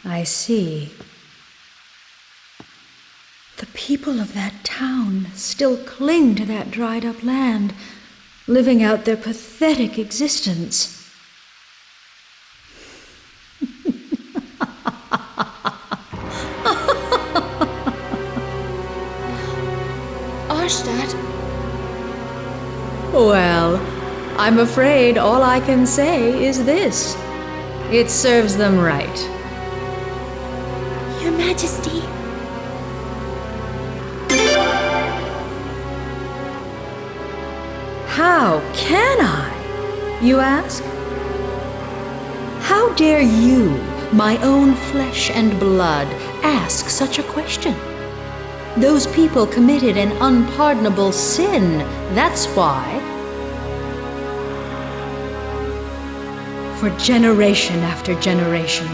I see. The people of that town still cling to that dried-up land, living out their pathetic existence. Arstad? Well, I'm afraid all I can say is this. It serves them right. Your Majesty. How can I, you ask? How dare you, my own flesh and blood, ask such a question? Those people committed an unpardonable sin, that's why. For generation after generation,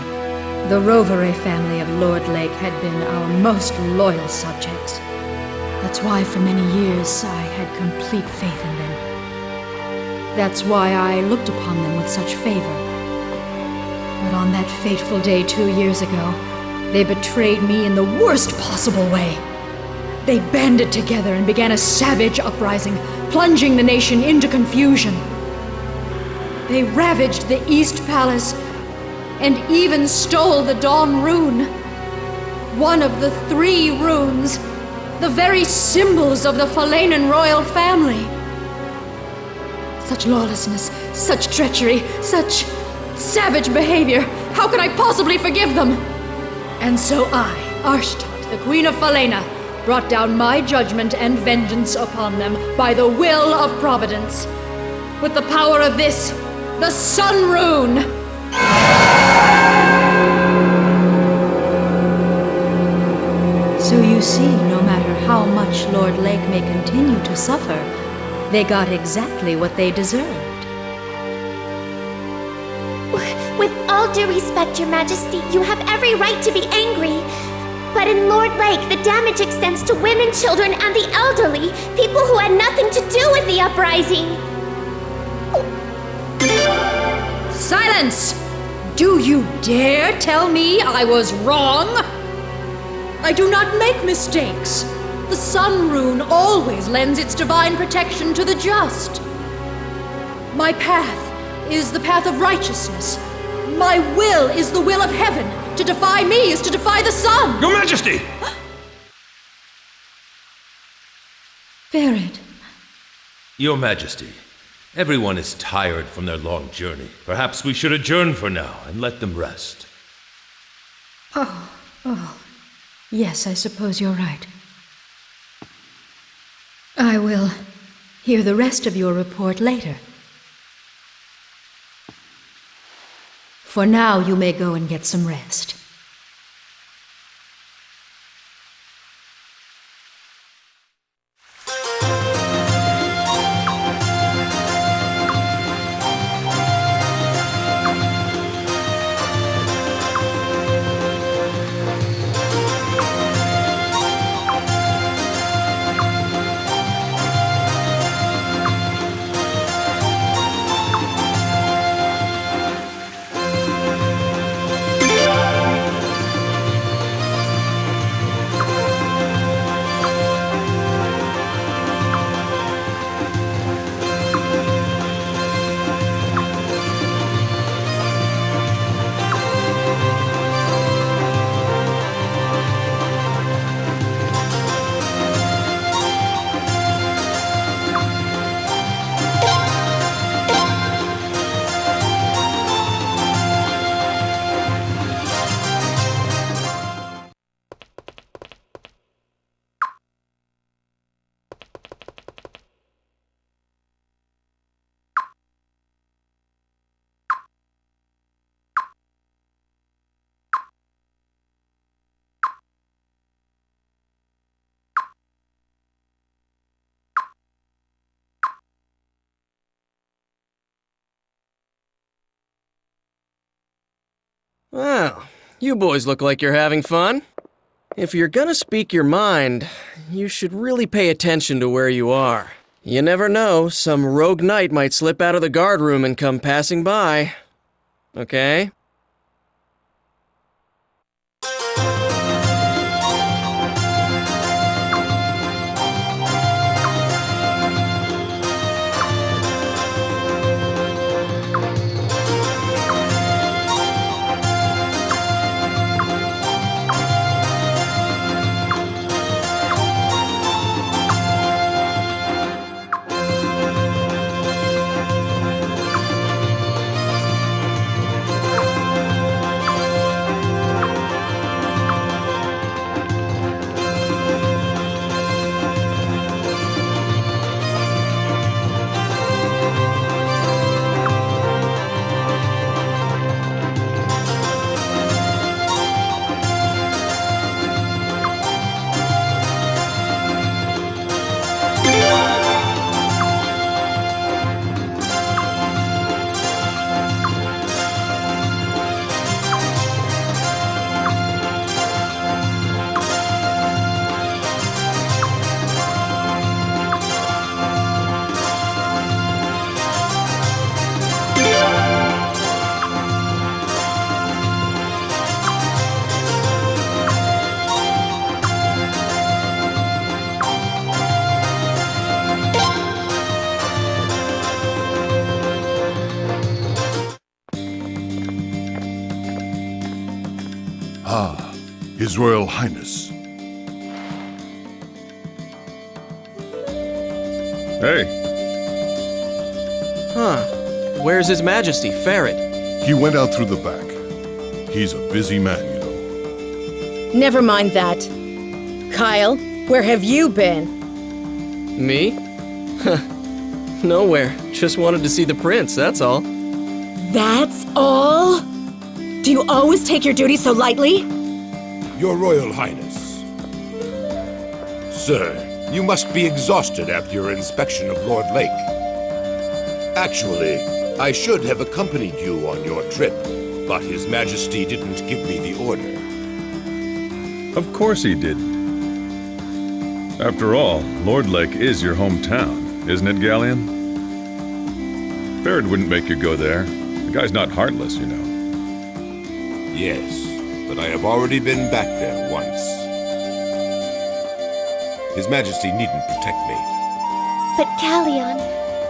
the Rovere family of Lord Lake had been our most loyal subjects. That's why for many years I had complete faith in them. That's why I looked upon them with such favor. But on that fateful day 2 years ago, they betrayed me in the worst possible way. They banded together and began a savage uprising, plunging the nation into confusion. They ravaged the East Palace and even stole the Dawn Rune. One of the 3 runes, the very symbols of the Falenan royal family. Such lawlessness, such treachery, such savage behavior. How could I possibly forgive them? And so I, Arstad, the Queen of Falena, brought down my judgment and vengeance upon them by the will of Providence. With the power of this, the Sun Rune! So you see, no matter how much Lord Lake may continue to suffer, they got exactly what they deserved. With all due respect, Your Majesty, you have every right to be angry. But in Lord Lake, the damage extends to women, children, and the elderly, people who had nothing to do with the uprising. Silence! Do you dare tell me I was wrong? I do not make mistakes. The Sun Rune always lends its divine protection to the just. My path is the path of righteousness. My will is the will of heaven. To defy me is to defy the sun! Your Majesty! Barret. Your Majesty, everyone is tired from their long journey. Perhaps we should adjourn for now and let them rest. Oh. Yes, I suppose you're right. I will hear the rest of your report later. For now, you may go and get some rest. Well, you boys look like you're having fun. If you're gonna speak your mind, you should really pay attention to where you are. You never know, some rogue knight might slip out of the guard room and come passing by. Okay? His Royal Highness. Hey, Huh. Where's His Majesty, Ferret? He went out through the back. He's a busy man, you know. Never mind that. Kyle, where have you been? Me? Nowhere. Just wanted to see the prince, that's all. That's all? Do you always take your duty so lightly? Your Royal Highness. Sir, you must be exhausted after your inspection of Lord Lake. Actually, I should have accompanied you on your trip, but His Majesty didn't give me the order. of course he did. After all, Lord Lake is your hometown, isn't it, Galleon? Ferret wouldn't make you go there. The guy's not heartless, you know. Yes, but I have already been back there once. His Majesty needn't protect me. But Galleon,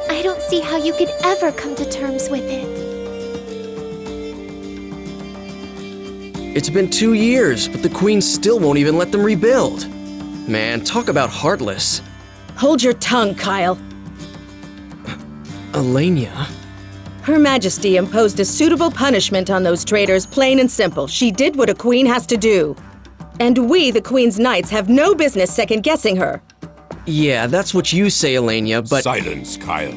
I don't see how you could ever come to terms with it. It's been 2 years, but the Queen still won't even let them rebuild. Man, talk about heartless. Hold your tongue, Kyle. Alenia? Her Majesty imposed a suitable punishment on those traitors, plain and simple. She did what a queen has to do. And we, the Queen's Knights, have no business second-guessing her. Yeah, that's what you say, Alenia, but... Silence, Kyle.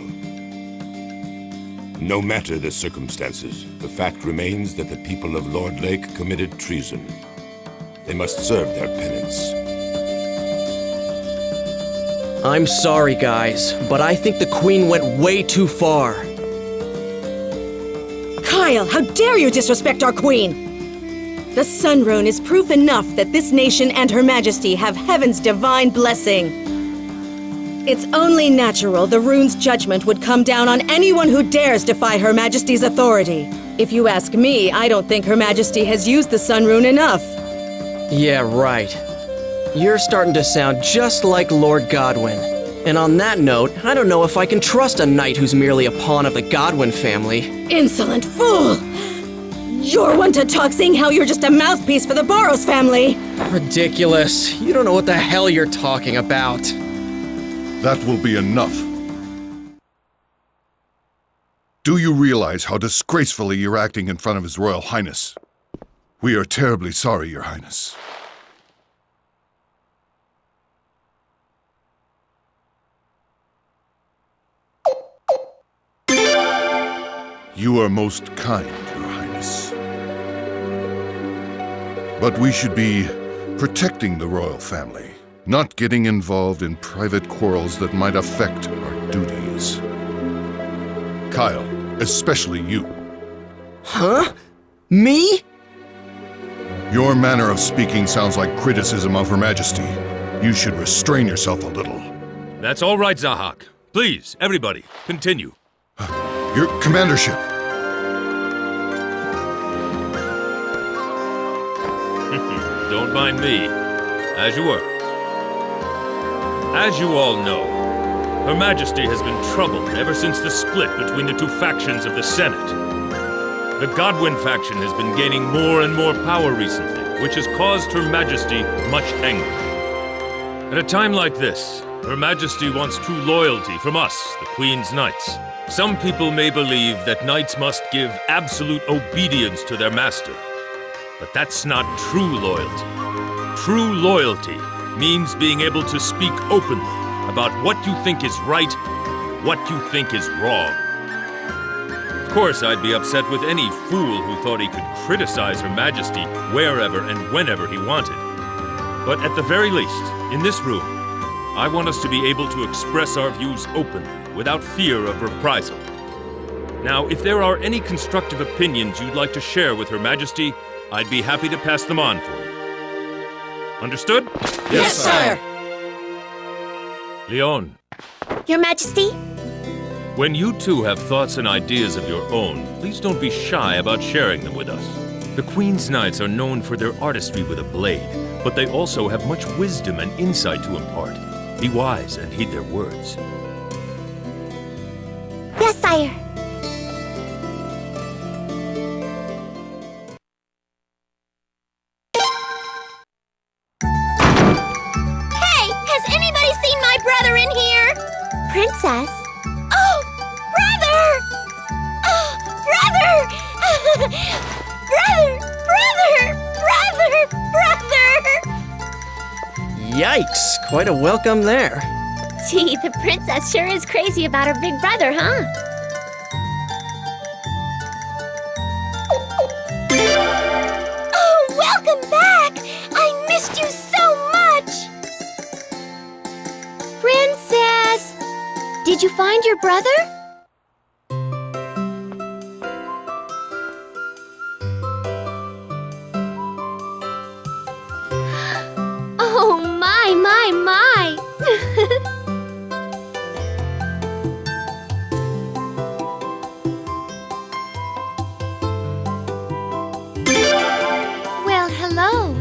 No matter the circumstances, the fact remains that the people of Lord Lake committed treason. They must serve their penance. I'm sorry, guys, but I think the Queen went way too far. Kyle, how dare you disrespect our queen! The Sun Rune is proof enough that this nation and Her Majesty have heaven's divine blessing. It's only natural the rune's judgment would come down on anyone who dares defy Her Majesty's authority. If you ask me, I don't think Her Majesty has used the Sun Rune enough. Yeah, right. You're starting to sound just like Lord Godwin. And on that note, I don't know if I can trust a knight who's merely a pawn of the Godwin family. Insolent fool! You're one to talk, saying how you're just a mouthpiece for the Boros family! Ridiculous. You don't know what the hell you're talking about. That will be enough. Do you realize how disgracefully you're acting in front of His Royal Highness? We are terribly sorry, Your Highness. You are most kind, Your Highness. But we should be protecting the royal family, not getting involved in private quarrels that might affect our duties. Kyle, especially you. Huh? Me? Your manner of speaking sounds like criticism of Her Majesty. You should restrain yourself a little. That's all right, Zahak. Please, everybody, continue. Your commandership. Don't mind me. As you were. As you all know, Her Majesty has been troubled ever since the split between the two factions of the Senate. The Godwin faction has been gaining more and more power recently, which has caused Her Majesty much anguish. At a time like this, Her Majesty wants true loyalty from us, the Queen's Knights. Some people may believe that knights must give absolute obedience to their master. But that's not true loyalty. True loyalty means being able to speak openly about what you think is right, what you think is wrong. Of course, I'd be upset with any fool who thought he could criticize Her Majesty wherever and whenever he wanted. But at the very least, in this room, I want us to be able to express our views openly, without fear of reprisal. Now, if there are any constructive opinions you'd like to share with Her Majesty, I'd be happy to pass them on for you. Understood? Yes, sire! Leon, Your Majesty? when you two have thoughts and ideas of your own, please don't be shy about sharing them with us. The Queen's Knights are known for their artistry with a blade, but they also have much wisdom and insight to impart. Be wise and heed their words. Yes, sire. Princess? Oh, brother! Oh, brother! brother! Yikes, quite a welcome there. Gee, the princess sure is crazy about her big brother, huh? Oh, welcome back! I missed you so much! Princess! Did you find your brother? Oh, my, my, my! Well, hello.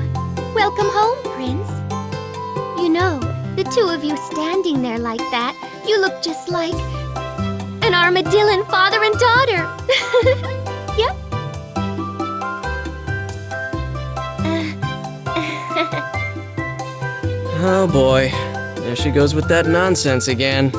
Welcome home, Prince. You know, the two of you standing there like that, you look just like an armadillo father and daughter. Yep. Oh boy, there she goes with that nonsense again.